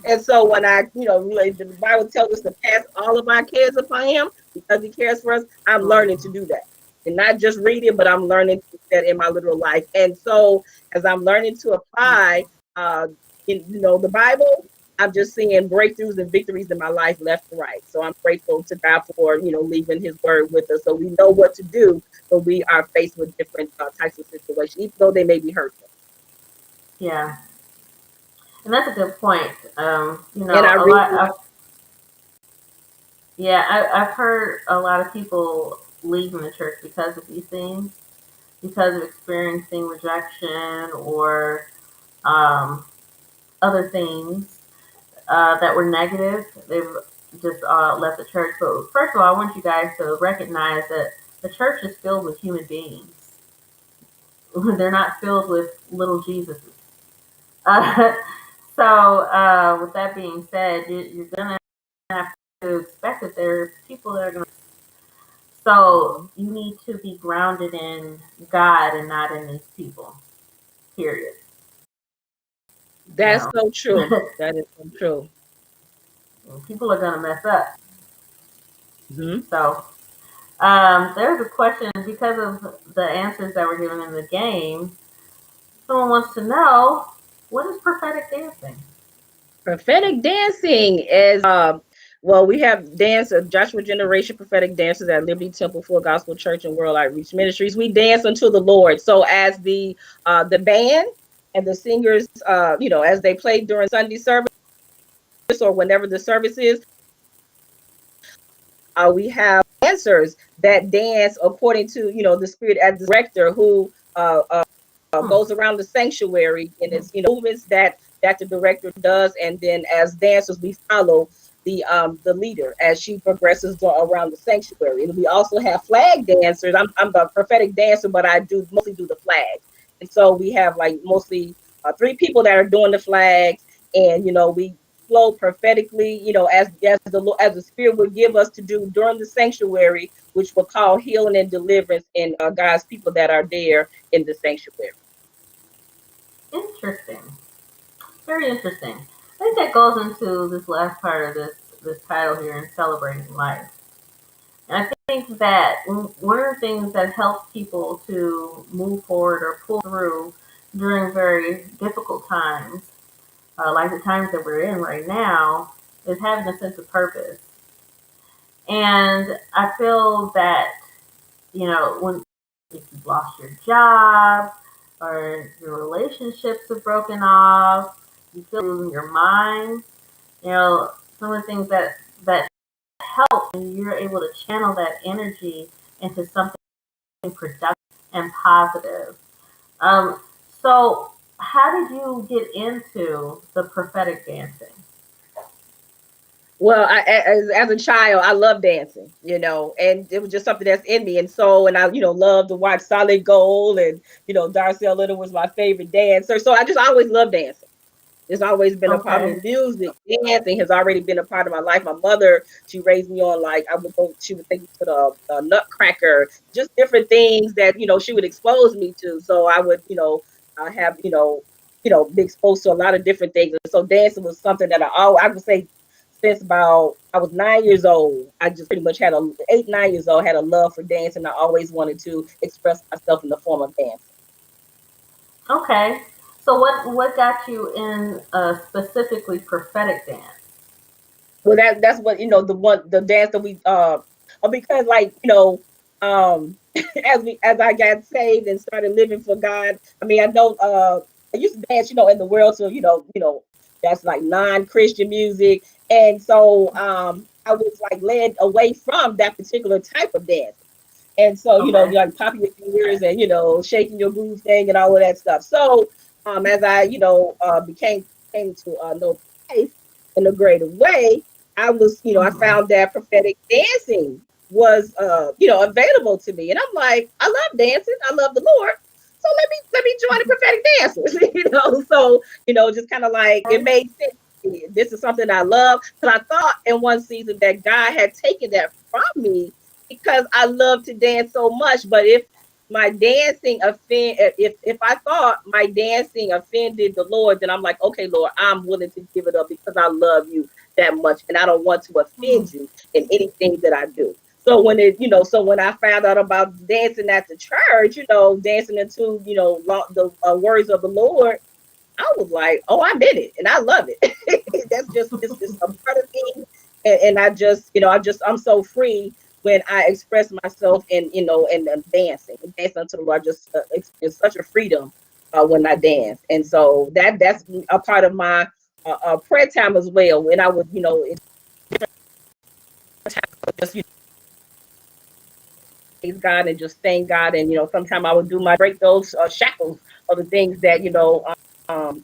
And so when the Bible tells us to cast all of our cares upon Him because He cares for us, I'm learning to do that. And not just read it, but I'm learning to do that in my literal life. And so as I'm learning to apply, uh, the Bible, I'm just seeing breakthroughs and victories in my life left and right. So I'm grateful to God for, leaving His word with us so we know what to do when we are faced with different types of situations, even though they may be hurtful. Yeah, and that's a good point. And I A read. lot of Yeah, I've heard a lot of people leaving the church because of these things, because of experiencing rejection or um, other things that were negative. They've just left the church. But first of all, I want you guys to recognize that the church is filled with human beings. They're not filled with little Jesuses. Uh, so, with that being said, you're going to have to expect that there are people that are going to. So you need to be grounded in God and not in these people. Period. You That's know, so true. That is so true. people are gonna mess up. Hmm. So there's a question because of the answers that were given in the game. Someone wants to know what is prophetic dancing. Prophetic dancing is we have Joshua Generation prophetic dancers at Liberty Temple Full Gospel Church and World Outreach Ministries. We dance unto the Lord. So as the band and the singers as they play during Sunday service or whenever the service is, we have dancers that dance according to the spirit as the director who Hmm. goes around the sanctuary, and it's movements that the director does, and then as dancers we follow the leader as she progresses around the sanctuary. And we also have flag dancers. I'm the prophetic dancer, but I do mostly do the flags. And so we have like mostly three people that are doing the flags, and we flow prophetically, as the Spirit would give us to do during the sanctuary, which will call healing and deliverance in God's people that are there in the sanctuary. Interesting. Very interesting. I think that goes into this last part of this title here in celebrating life. And I think that one of the things that helps people to move forward or pull through during very difficult times, like the times that we're in right now, is having a sense of purpose. And I feel that, when if you've lost your job or your relationships are broken off, you feel losing your mind, some of the things that help and you're able to channel that energy into something productive and positive. Um, so how did you get into the prophetic dancing? Well, as a child, I loved dancing, and it was just something that's in me. And so, and I, loved to watch Solid Gold, and Darcy Little was my favorite dancer. So I just always loved dancing. It's always been a part of Okay. me. Music, dancing has already been a part of my life. My mother, she raised me on, like, she would take me to the Nutcracker, just different things that she would expose me to. So I would, have be exposed to a lot of different things. And so dancing was something that I would say since about I was 9 years old. I just pretty much had 9 years old, had a love for dancing. I always wanted to express myself in the form of dance. Okay. So what got you in specifically prophetic dance? Well, that's what the dance that we because, like, as I got saved and started living for God. I mean, I know I used to dance, in the world, so that's like non-Christian music. And so I was like led away from that particular type of dance. And so, Okay. like popping your fingers and, shaking your groove thing and all of that stuff. So, as I, came to know Christ in a greater way, I Mhm. found that prophetic dancing was, available to me. And I'm like, I love dancing. I love the Lord. So let me join the prophetic dancers, So, just kind of like it made sense. This is something I love. Because I thought in one season that God had taken that from me because I love to dance so much. But if my dancing if I thought my dancing offended the Lord, then I'm like, okay, Lord, I'm willing to give it up because I love you that much and I don't want to offend you in anything that I do. So when I found out about dancing at the church, dancing into, the words of the Lord, I was like, oh, I'm in it and I love it. It's just a part of me. And I'm so free when I express myself and dancing unto the Lord. Just it's such a freedom when I dance. And so that's a part of my prayer time as well. When I would, just, praise God and just thank God. And, sometimes I would do my break those shackles of the things that,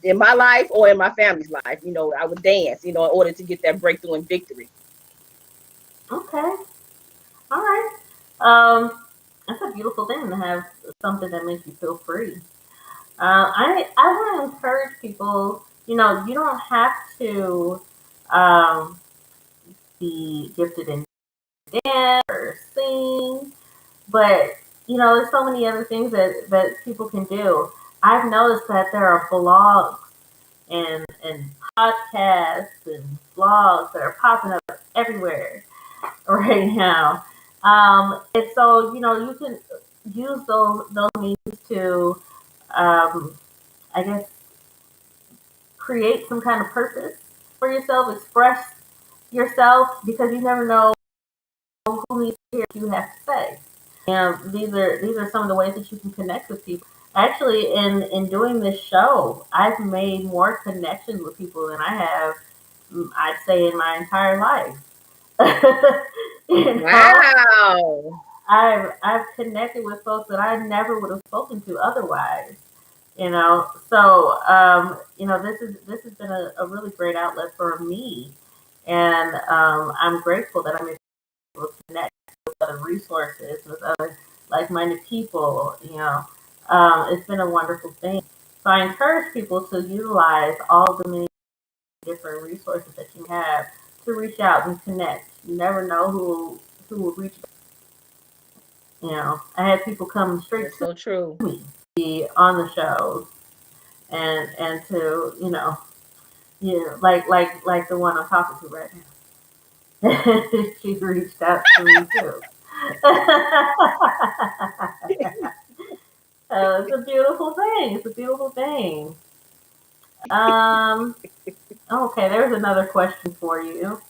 in my life or in my family's life, I would dance, in order to get that breakthrough and victory. Okay. All right. That's a beautiful thing to have something that makes you feel free. I want to encourage people. You don't have to um, be gifted in dance or sing, but there's so many other things that people can do. I've noticed that there are blogs and podcasts and blogs that are popping up everywhere right now. And so you can use those means to, I guess, create some kind of purpose for yourself, express yourself, because you never know who needs to hear what you have to say. And these are some of the ways that you can connect with people. Actually, in doing this show, I've made more connections with people than I have, I'd say, in my entire life. you know, Wow. I've connected with folks that I never would have spoken to otherwise. So this has been a really great outlet for me, and I'm grateful that I'm able to connect with other resources, with other like-minded people. It's been a wonderful thing. So I encourage people to utilize all the many different resources that you have to reach out and connect. You never know who will reach. I had people come straight That's to so true. me, be on the show, and to like the one I'm talking to right now. She reached out to me too. It's a beautiful thing. It's a beautiful thing. Um. Okay, there's another question for you.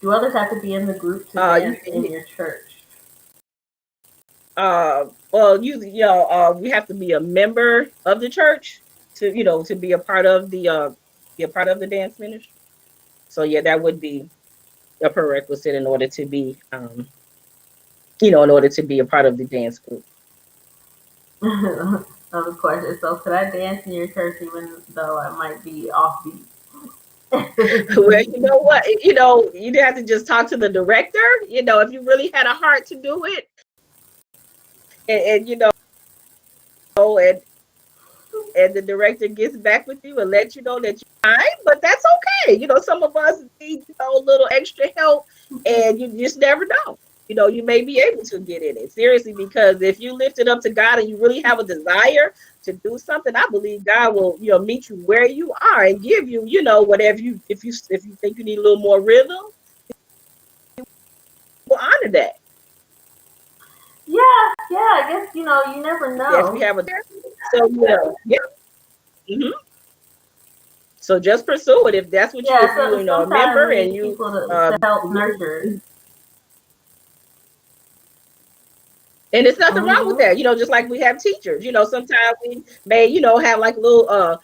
Do others have to be in the group to You, dance in you your church? well, we have to be a member of the church to, to be a part of the dance ministry. So yeah, that would be a prerequisite in order to be in order to be a part of the dance group. Another question. So, could I dance in your church even though I might be offbeat? Well, you know what? You'd have to just talk to the director. If you really had a heart to do it, and and and the director gets back with you and let you know that you're fine, but that's okay. Some of us need a little extra help, and you just never know. You may be able to get in it seriously, because if you lift it up to God and you really have a desire to do something, I believe God will, meet you where you are and give you, whatever if you think you need a little more rhythm, we'll honor that. Yeah, I guess you never If you know. have a so yeah. Mm-hmm. So just pursue it if that's what Yeah, if you so a sometimes member we and need you people to help nurture it. really. And there's nothing wrong with Hmm. that. Just like we have teachers, sometimes we may, have like a little,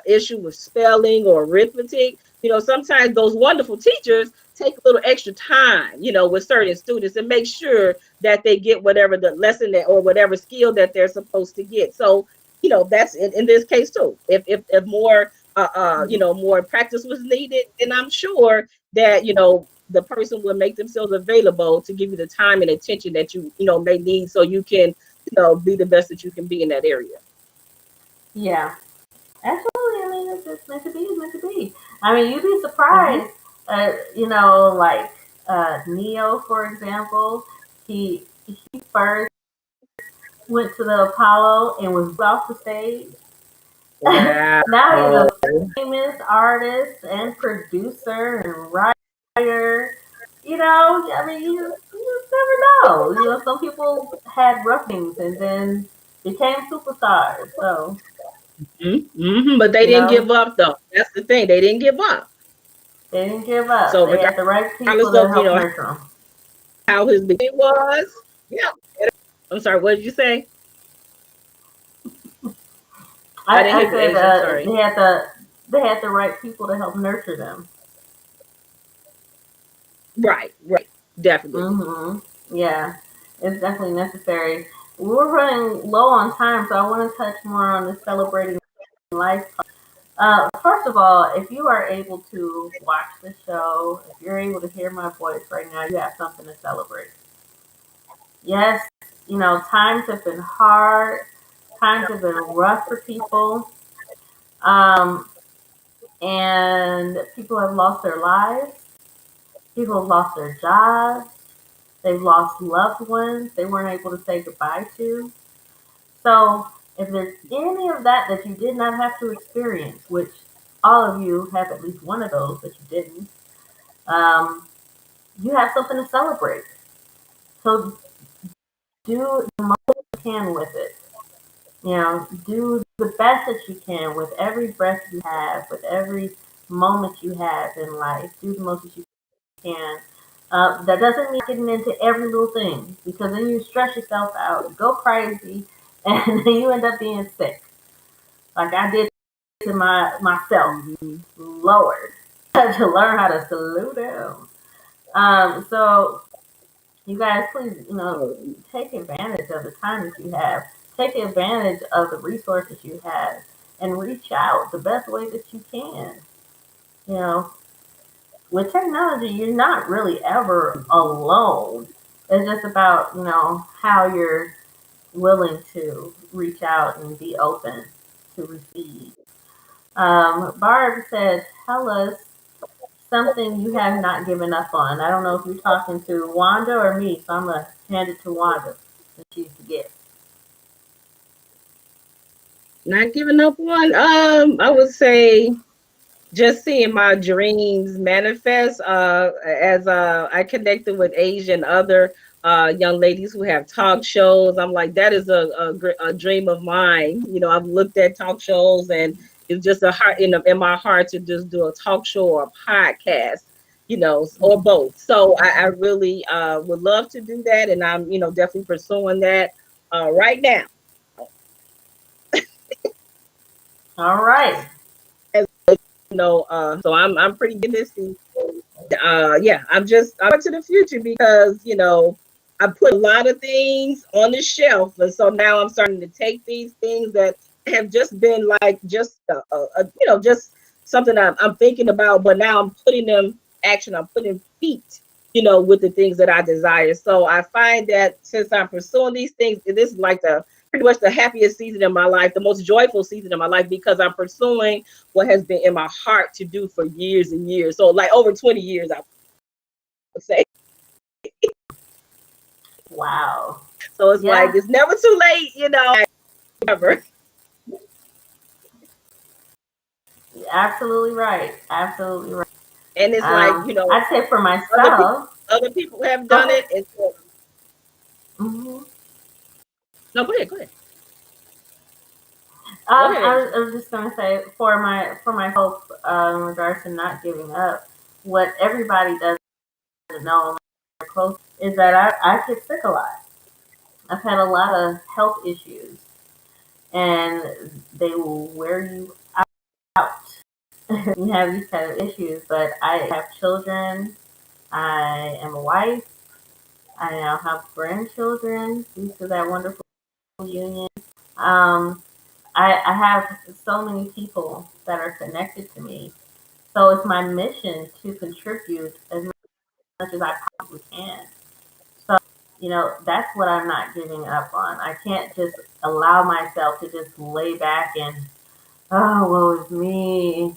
issue with spelling or arithmetic. Sometimes those wonderful teachers take a little extra time, with certain students and make sure that they get whatever the lesson that or whatever skill that they're supposed to get. So, that's in this case too. If more, more practice was needed, then I'm sure that, the person will make themselves available to give you the time and attention that you may need, so you can be the best that you can be in that area. Yeah, absolutely. I mean, it's just meant to be. It's meant to be. I mean, you'd be Mm-hmm. surprised. Like Neo, for example, he first went to the Apollo and was off the stage. Wow. Now he's a famous artist and producer and writer. I mean, you just never know. Some people had rough things and then became superstars. So, Mm-hmm. But they you didn't know, give up, though. That's the thing. They didn't give up. they didn't give up. So They had the right regardless people to of help nurture them. how his beginning was, yeah. I'm sorry. What did you say? I didn't I hear you, said Asia. I'm sorry. they had the right people to help nurture them. Right. Right. Definitely. Yeah, it's definitely necessary. We're running low on time, so I want to touch more on the celebrating life. First of all, if you are able to watch the show, if you're able to hear my voice right now, you have something to celebrate. Yes, times have been hard, times have been rough for people, um, and people have lost their lives, people have lost their jobs, they've lost loved ones they weren't able to say goodbye to. So, if there's any of that that you did not have to experience, which all of you have at least one of those that you didn't, um, you have something to celebrate. So do the most you can with it. Do the best that you can with every breath you have, with every moment you have in life. Do the most that you can. That doesn't mean getting into every little thing, because then you stress yourself out, you go crazy, and then you end up being sick. Like I did to myself. Mm-hmm. Lord, I had to learn how to slow down. So you guys, please, take advantage of the time that you have. Take advantage of the resources you have, and reach out the best way that you can. You know, with technology, you're not really ever alone. It's just about how you're willing to reach out and be open to receive. Barb said, "Tell us something you have not given up on." I don't know if you're talking to Wanda or me, so I'm gonna hand it to Wanda since she's the guest. Not giving up on. I would say just seeing my dreams manifest, as I connected with Asia and other young ladies who have talk shows. I'm like, that is a dream of mine. I've looked at talk shows, and it's just a heart in my heart to just do a talk show or a podcast, or both. So I really would love to do that, and I'm definitely pursuing that right now. All right. As so I'm pretty busy. Yeah, I'm to the future because I put a lot of things on the shelf, and so now I'm starting to take these things that have just been like just just something I'm thinking about, but now I'm putting them action. I'm putting feet, with the things that I desire. So I find that since I'm pursuing these things, this is like the pretty much the happiest season in my life, the most joyful season in my life, because I'm pursuing what has been in my heart to do for years and years. So like over 20 years, I would say. Wow. So it's like Yeah. it's never too late, Never. You're absolutely right. Absolutely right. And it's like, I'd say for other people myself. other people have Go done ahead. it. And so, Hmm. no, go ahead. Go ahead. I was just gonna say for myself, in regards to not giving up, what everybody doesn't know close is that I get sick a lot. I've had a lot of health issues, and they will wear you out. You have these kind of issues, but I have children. I am a wife. I now have grandchildren due to that wonderful union. Um, I have so many people that are connected to me. So it's my mission to contribute as much as I possibly can. So, that's what I'm not giving up on. I can't just allow myself to just lay back and, oh, woe is me.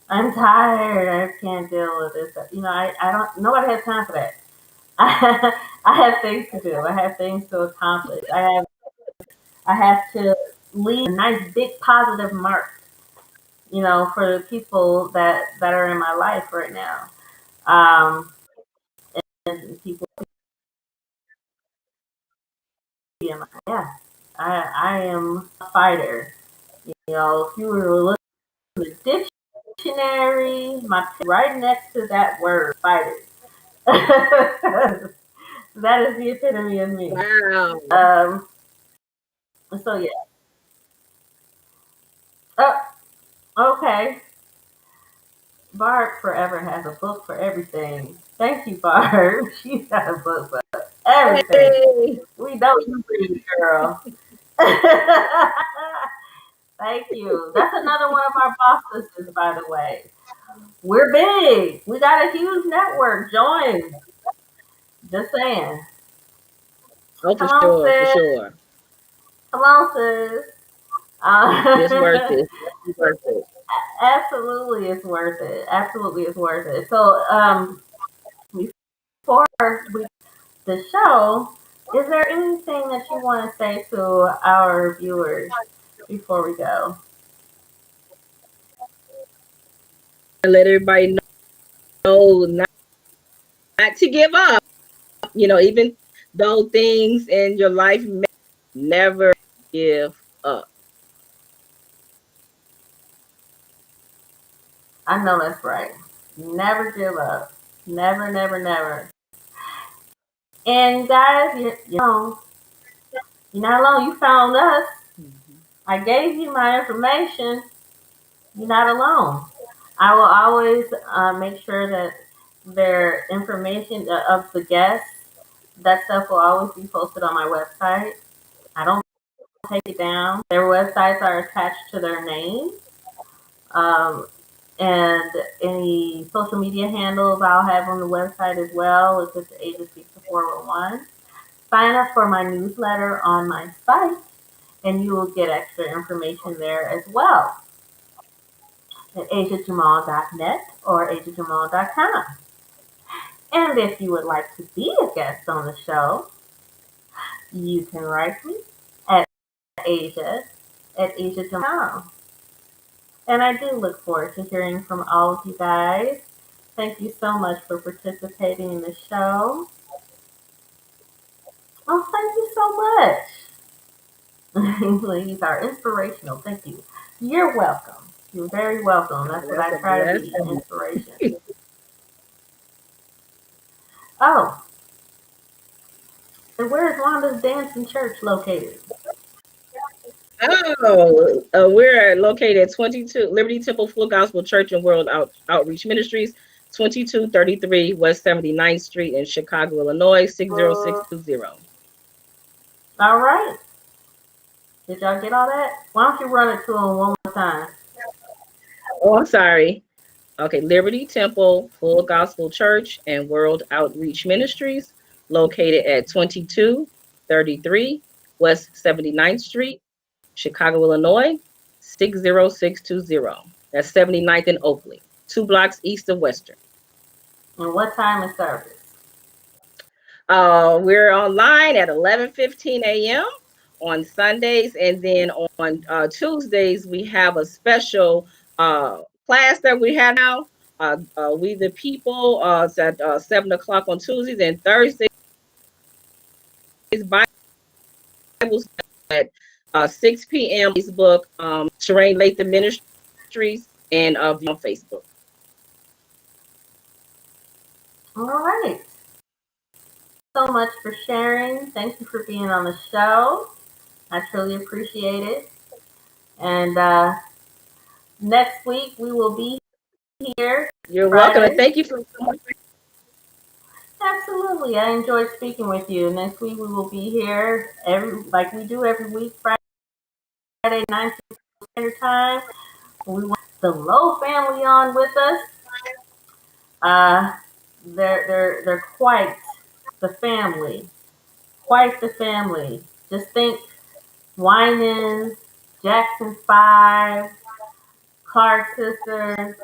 I'm tired. I can't deal with this. I don't, nobody has time for that. I have things to do. I have things to accomplish. I have to leave a nice big positive mark, for the people that are in my life right now. Um, and people in my, yeah, I am a fighter. If you were to look at the dictionary, my right next to that word, fighter. That is the epitome of me. Wow. Um, so yeah. Oh, okay. Barb forever has a book for everything. Thank you, Barb. She's got a book for everything. Hey. We know you read, girl. Thank you. That's another one of our bosses, by the way. We're big. We got a huge network. Join. Just saying. Oh, for Come on, sure, for sis. sure. Come on, sis. It's worth Uh, it. It's worth it. absolutely, it's worth it. Absolutely, it's worth it. So, before we the show, is there anything that you want to say to our viewers before we go? Let everybody know not to give up. Even though things in your life never give up. I know that's right. Never give up. Never, never, never. And guys, you're not alone. You found us. I gave you my information. You're not alone. I will always make sure that their information of the guests, that stuff will always be posted on my website. I don't take it down. Their websites are attached to their name. Um, and any social media handles I'll have on the website as well. It's just the Agency 401. Sign up for my newsletter on my site, and you will get extra information there as well at asiajamal.net or asiajamal.com. And if you would like to be a guest on the show, you can write me at asia@asiajamal. And I do look forward to hearing from all of you guys. Thank you so much for participating in the show. Oh, thank you so much. Ladies are inspirational. Thank you. You're welcome. You're very welcome. That's what That's I a try to be, blessing. inspiration. Oh, and where is Wanda's Dancing Church located? Oh, we're located at 22 Liberty Temple Full Gospel Church and World Outreach Ministries, 2233 West 79th Street in Chicago, Illinois, 60620. All right. Did y'all get all that? Why don't you run it to them one more time? Oh, I'm sorry. Okay, Liberty Temple Full Gospel Church and World Outreach Ministries, located at 2233 West 79th Street, Chicago, Illinois, 60620. That's 79th and Oakley, 2 blocks east of Western. And what time is service? We're online at 11:15 a.m. on Sundays, and then on Tuesdays we have a special class that we have now. We the People. It's at 7 o'clock on Tuesdays, and Thursdays Bible at 6 p.m. Facebook. Sherane Latham Ministries and on Facebook. All right. So much for sharing. Thank you for being on the show. I truly appreciate it. And next week we will be here. You're Friday. welcome, and thank you for so much. Absolutely, I enjoyed speaking with you. Next week we will be here like we do every week, Friday 9 Standard Time. We want the Lowe family on with us. They're quite the family. Quite the family. Just think Winans, Jackson 5, Clark Sisters,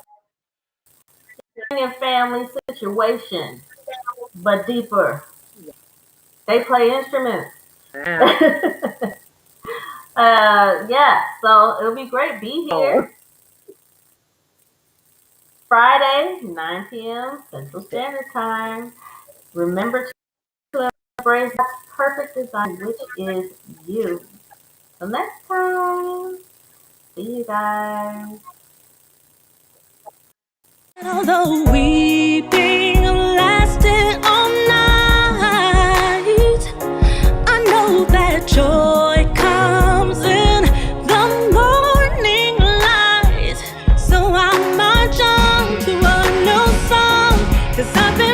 family situation, but deeper. They play instruments. Yeah, so it'll be great. Be here. Friday, 9 p.m. Central Standard Time. Remember to embrace God's perfect design, which is you. Till next time. See you guys. Although weeping lasted all night, I know that joy comes in the morning light. So I march on to a new song, 'cause I've been